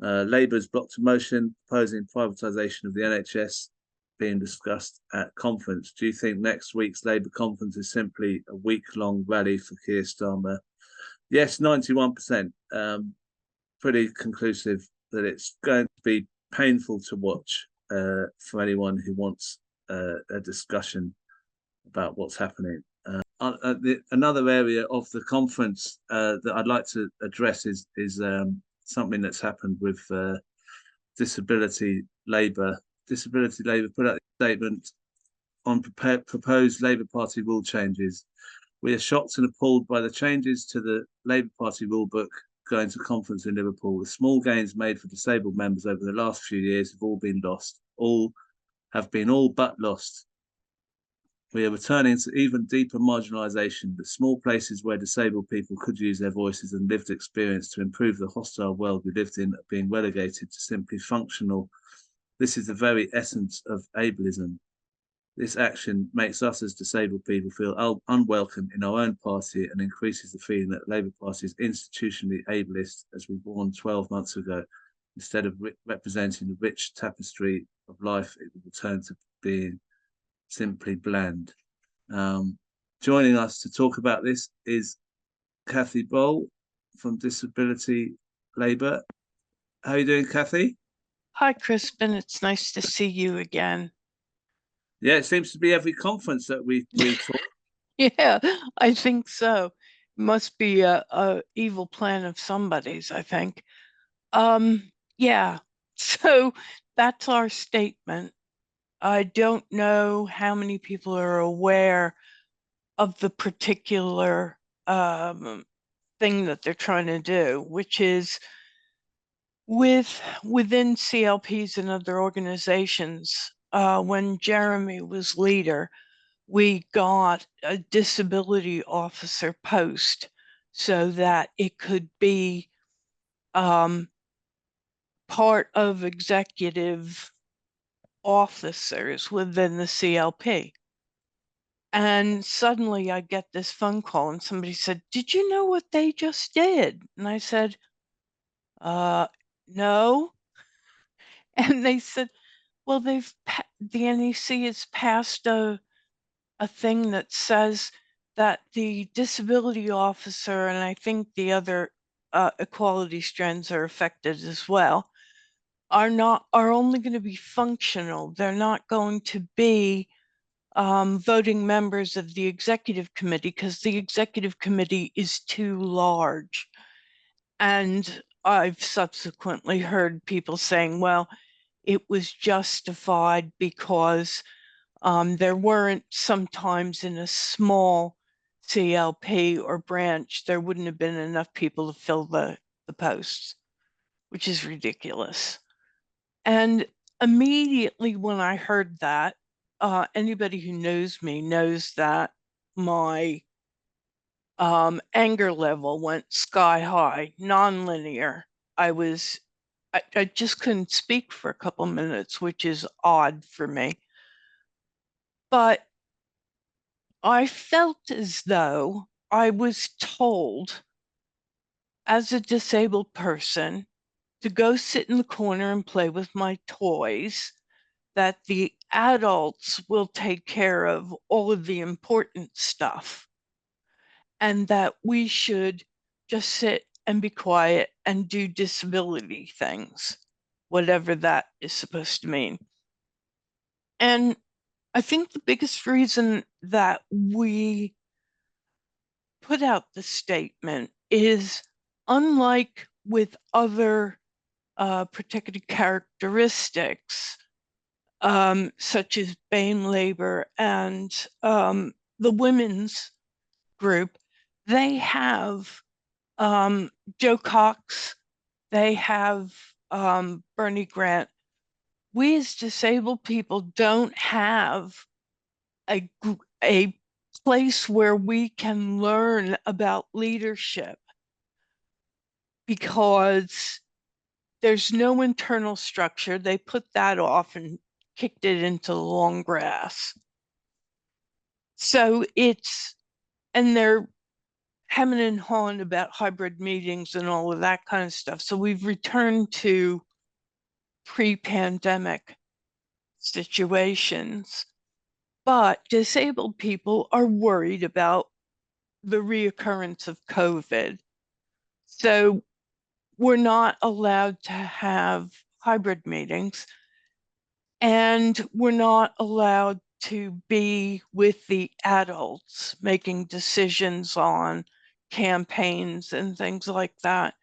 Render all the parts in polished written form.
Labour's blocked a motion proposing privatisation of the NHS being discussed at conference. Do you think next week's Labour conference is simply a week-long rally for Keir Starmer? Yes, 91%. Pretty conclusive that it's going to be painful to watch for anyone who wants a discussion about what's happening. Another area of the conference that I'd like to address is something that's happened with Disability Labour. Disability Labour put out a statement on proposed Labour Party rule changes. We are shocked and appalled by the changes to the Labour Party rule book going to conference in Liverpool. The small gains made for disabled members over the last few years have all been lost. All but lost. We are returning to even deeper marginalisation, the small places where disabled people could use their voices and lived experience to improve the hostile world we lived in are being relegated to simply functional. This is the very essence of ableism. This action makes us as disabled people feel unwelcome in our own party and increases the feeling that the Labour Party is institutionally ableist, as we warned 12 months ago. Instead of representing the rich tapestry of life, it will return to being simply bland. Joining us to talk about this is Kathy Bole from Disability Labour. How are you doing, Kathy? Hi, Crispin. It's nice to see you again. Yeah, it seems to be every conference that we talk. Yeah, I think so. It must be a evil plan of somebody's, I think. Yeah, so that's our statement. I don't know how many people are aware of the particular thing that they're trying to do, which is within CLPs and other organizations. When Jeremy was leader, we got a disability officer post so that it could be part of executive officers within the CLP. And suddenly I get this phone call and somebody said, "Did you know what they just did?" And I said, no. And they said, well, the NEC has passed a thing that says that the disability officer, and I think the other equality strands are affected as well, are only going to be functional. They're not going to be voting members of the executive committee because the executive committee is too large. And I've subsequently heard people saying, well, it was justified because there weren't sometimes in a small CLP or branch, there wouldn't have been enough people to fill the posts, which is ridiculous. And immediately when I heard that, anybody who knows me knows that my anger level went sky high, non-linear. I just couldn't speak for a couple minutes, which is odd for me. But I felt as though I was told as a disabled person to go sit in the corner and play with my toys, that the adults will take care of all of the important stuff, and that we should just sit and be quiet and do disability things, whatever that is supposed to mean. And I think the biggest reason that we put out the statement is, unlike with other protected characteristics, such as BAME labor and the women's group, they have Joe Cox, they have Bernie Grant. We as disabled people don't have a place where we can learn about leadership because there's no internal structure. They put that off and kicked it into the long grass. So and they're hemming and hawing about hybrid meetings and all of that kind of stuff. So we've returned to pre-pandemic situations, but disabled people are worried about the reoccurrence of COVID. So we're not allowed to have hybrid meetings, and we're not allowed to be with the adults making decisions on campaigns and things like that.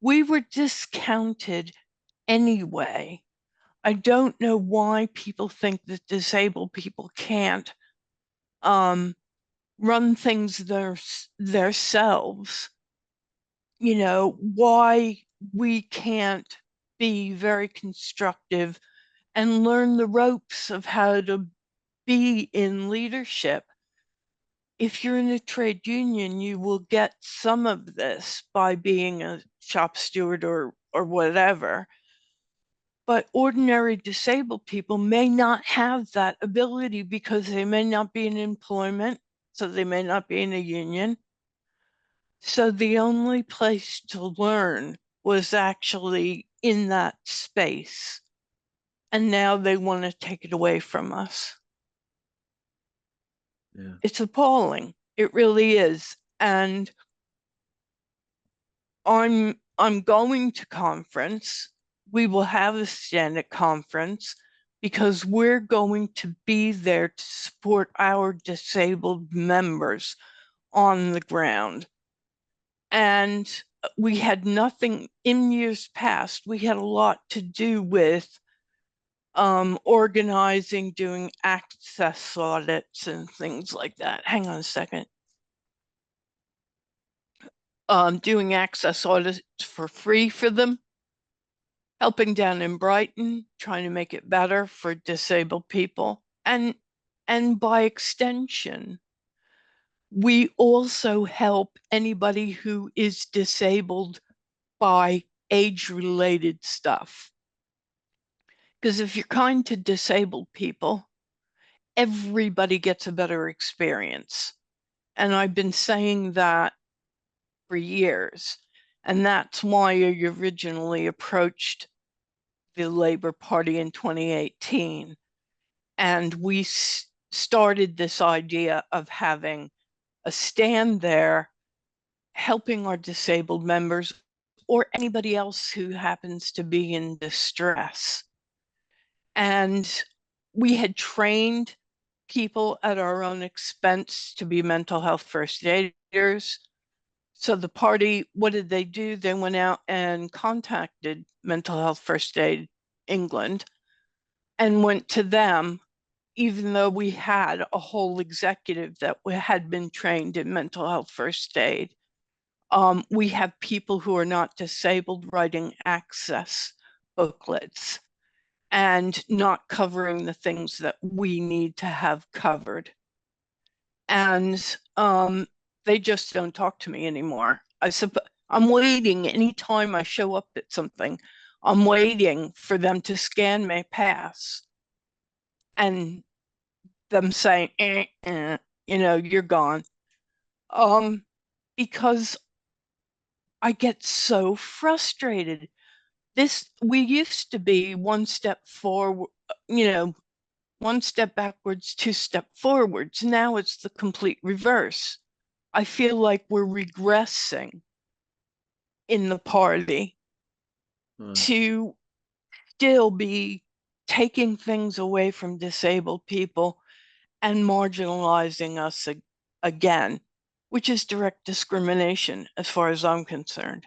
We were discounted anyway. I don't know why people think that disabled people can't run things themselves. You know, why we can't be very constructive and learn the ropes of how to be in leadership. If you're in a trade union, you will get some of this by being a shop steward or whatever. But ordinary disabled people may not have that ability because they may not be in employment, so they may not be in a union. So the only place to learn was actually in that space. And now they want to take it away from us. Yeah. It's appalling. It really is. And I'm going to conference. We will have a stand-up conference because we're going to be there to support our disabled members on the ground. And we had nothing in years past. We had a lot to do with organizing, doing access audits and things like that. Hang on a second. Doing access audits for free for them, helping down in Brighton, trying to make it better for disabled people. And by extension, we also help anybody who is disabled by age-related stuff. Because if you're kind to disabled people, everybody gets a better experience. And I've been saying that for years. And that's why I originally approached the Labour Party in 2018. And we started this idea of having a stand there, helping our disabled members or anybody else who happens to be in distress. And we had trained people at our own expense to be mental health first aiders. So the party, what did they do? They went out and contacted Mental Health First Aid England and went to them, even though we had a whole executive that had been trained in mental health first aid. We have people who are not disabled writing access booklets and not covering the things that we need to have covered. And they just don't talk to me anymore. I'm waiting anytime I show up at something, I'm waiting for them to scan my pass and them saying, you know, you're gone. Because I get so frustrated. We used to be one step forward, you know, one step backwards, two step forwards. Now it's the complete reverse. I feel like we're regressing in the party to still be taking things away from disabled people and marginalizing us again, which is direct discrimination as far as I'm concerned.